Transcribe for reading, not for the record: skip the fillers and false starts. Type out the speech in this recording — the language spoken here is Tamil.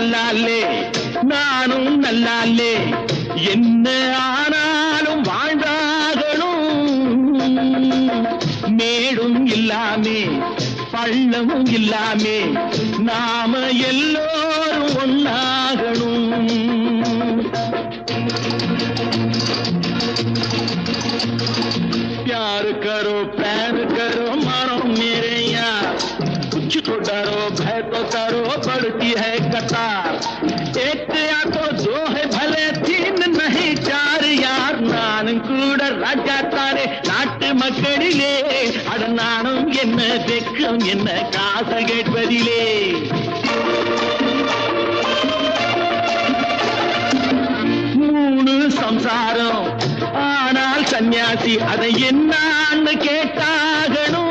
நல்லாலே நானும் நல்லாலே என்ன ஆனாலும் வாழ்ந்தாகணும் மேடும் இல்லாமே பள்ளமும் இல்லாமே நாம எல்லோரும் ஒன்னாகணும் प्यार करो प्यार करो मानो मेरे यार कुछ तो डरो भय तो करो बढ़ती है कतार एक या तो दो है भले तीन नहीं चार यार नानुम கூட ராஜா தானே நாட்டு மக்களிலே அட நானும் என்ன வெக்கம் என்ன காசு கேட்பதிலே மூணு சம்சாரம் ஆனால் சன்னியாசி அதை என்னான்னு கேட்டாகணும்